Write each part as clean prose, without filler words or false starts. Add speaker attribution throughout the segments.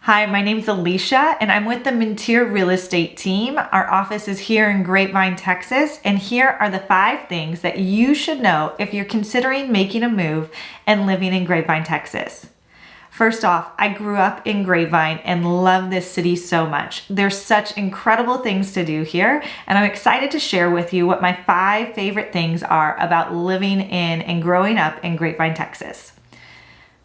Speaker 1: Hi, my name's Alicia and I'm with the Minteer real estate team. Our office is here in Grapevine, Texas, and here are the 5 things that you should know if you're considering making a move and living in Grapevine, Texas. First off, I grew up in Grapevine and love this city so much. There's such incredible things to do here, and I'm excited to share with you what my 5 favorite things are about living in and growing up in Grapevine, Texas.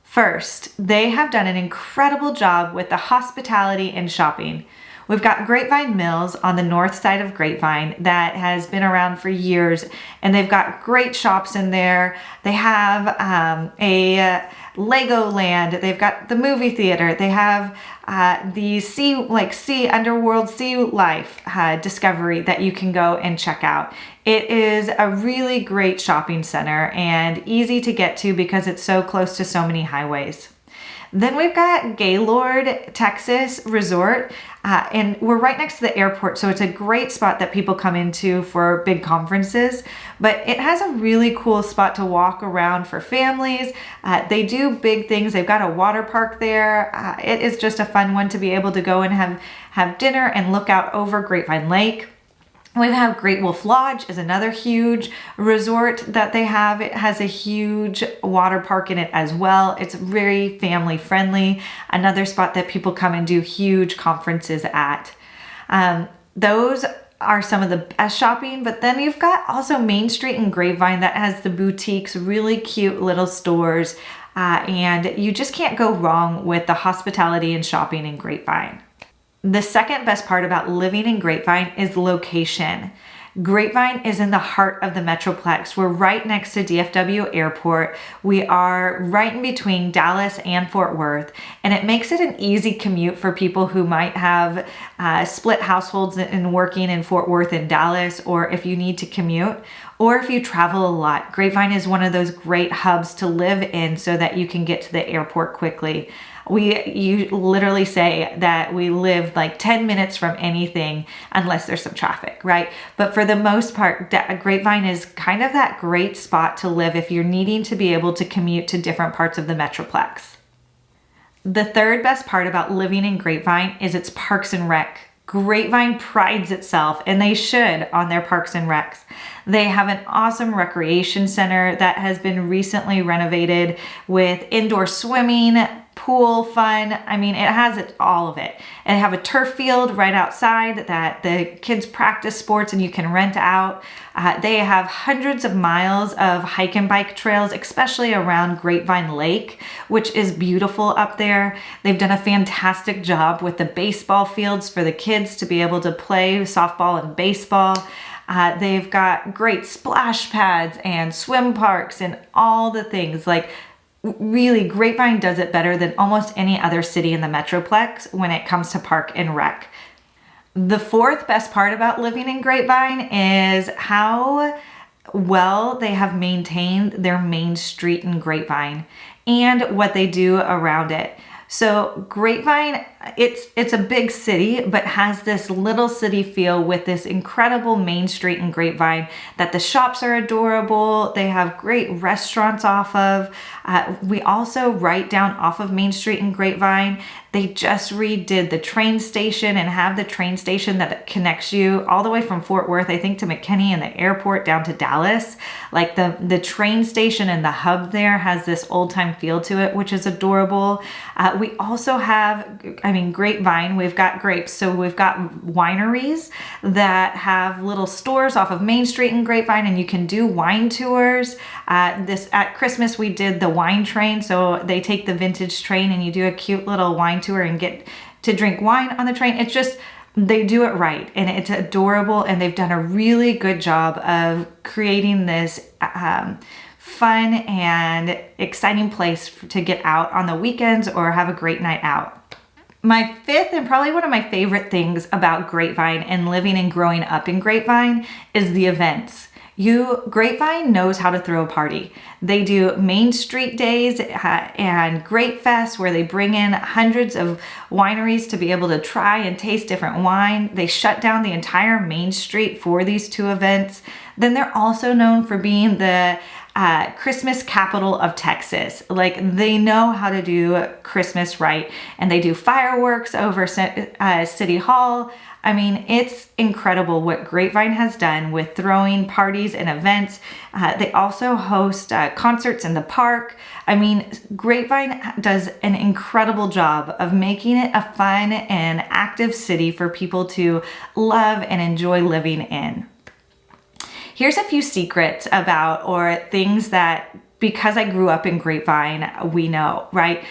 Speaker 1: First, they have done an incredible job with the hospitality and shopping. We've got Grapevine Mills on the north side of Grapevine that has been around for years, and they've got great shops in there. They have a Legoland. They've got the movie theater. They have the underworld sea life discovery that you can go and check out. It is a really great shopping center and easy to get to because it's so close to so many highways. Then we've got Gaylord, Texas Resort, and we're right next to the airport, so it's a great spot that people come into for big conferences, but it has a really cool spot to walk around for families. They do big things. They've got a water park there. It is just a fun one to be able to go and have dinner and look out over Grapevine Lake. We have Great Wolf Lodge is another huge resort that they have. It has a huge water park in it as well. It's very family friendly. Another spot that people come and do huge conferences at. Those are some of the best shopping, but then you've got also Main Street in Grapevine that has the boutiques, really cute little stores, and you just can't go wrong with the hospitality and shopping in Grapevine. The second best part about living in Grapevine is location. Grapevine is in the heart of the Metroplex. We're right next to DFW Airport. We are right in between Dallas and Fort Worth, and it makes it an easy commute for people who might have split households and working in Fort Worth and Dallas, or if you need to commute, or if you travel a lot. Grapevine is one of those great hubs to live in so that you can get to the airport quickly. You literally say that we live like 10 minutes from anything unless there's some traffic, right? But for the most part, Grapevine is kind of that great spot to live if you're needing to be able to commute to different parts of the Metroplex. The third best part about living in Grapevine is its parks and rec. Grapevine prides itself, and they should, on their parks and recs. They have an awesome recreation center that has been recently renovated with indoor swimming, pool fun. I mean, it has all of it. And they have a turf field right outside that the kids practice sports and you can rent out. They have hundreds of miles of hike and bike trails, especially around Grapevine Lake, which is beautiful up there. They've done a fantastic job with the baseball fields for the kids to be able to play softball and baseball. They've got great splash pads and swim parks and all the things. Like, really, Grapevine does it better than almost any other city in the Metroplex when it comes to park and rec. The fourth best part about living in Grapevine is how well they have maintained their main street in Grapevine and what they do around it. So Grapevine, it's a big city, but has this little city feel with this incredible main street in Grapevine that the shops are adorable. They have great restaurants off of. We also right down off of Main Street in Grapevine, they just redid the train station and have the train station that connects you all the way from Fort Worth, I think, to McKinney and the airport down to Dallas. Like the train station and the hub there has this old time feel to it, which is adorable. We also have, Grapevine, we've got grapes. So we've got wineries that have little stores off of Main Street in Grapevine, and you can do wine tours. At Christmas, we did the wine train. So they take the vintage train and you do a cute little wine tour and get to drink wine on the train. It's just, they do it right and it's adorable, and they've done a really good job of creating this fun and exciting place to get out on the weekends or have a great night out. My fifth and probably one of my favorite things about Grapevine and living and growing up in Grapevine is the events. Grapevine knows how to throw a party. They do Main Street Days and Grape Fest, where they bring in hundreds of wineries to be able to try and taste different wine. They shut down the entire Main Street for these 2 events. Then they're also known for being the Christmas capital of Texas. Like, they know how to do Christmas right, and they do fireworks over City Hall. I mean, it's incredible what Grapevine has done with throwing parties and events. They also host concerts in the park. I mean, Grapevine does an incredible job of making it a fun and active city for people to love and enjoy living in. Here's a few secrets about, or things that, because I grew up in Grapevine, we know, right?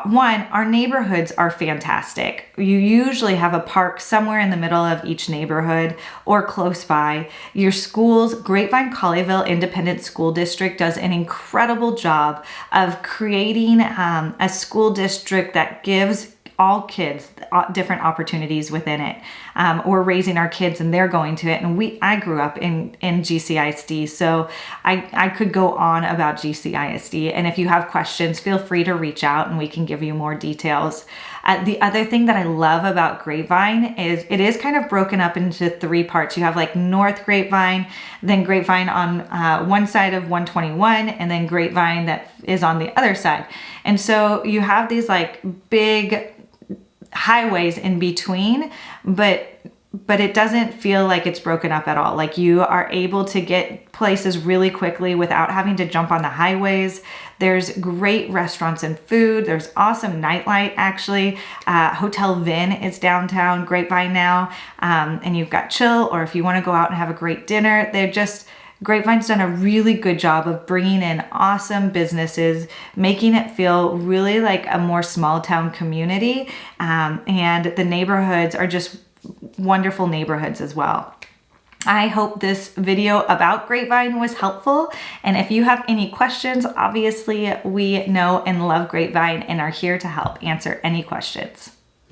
Speaker 1: One, our neighborhoods are fantastic. You usually have a park somewhere in the middle of each neighborhood or close by. Your schools, Grapevine Colleyville Independent School District does an incredible job of creating a school district that gives all kids different opportunities within it. We're raising our kids and they're going to it. And I grew up in GCISD, so I could go on about GCISD. And if you have questions, feel free to reach out and we can give you more details. The other thing that I love about Grapevine is it is kind of broken up into 3 parts. You have like North Grapevine, then Grapevine on one side of 121, and then Grapevine that is on the other side. And so you have these like big highways in between, but it doesn't feel like it's broken up at all. Like, you are able to get places really quickly without having to jump on the highways. There's great restaurants and food. There's awesome nightlight, actually. Hotel Vin is downtown Grapevine now. And you've got Chill, or if you want to go out and have a great dinner, Grapevine's done a really good job of bringing in awesome businesses, making it feel really like a more small town community. And the neighborhoods are just wonderful neighborhoods as well. I hope this video about Grapevine was helpful. And if you have any questions, obviously we know and love Grapevine and are here to help answer any questions.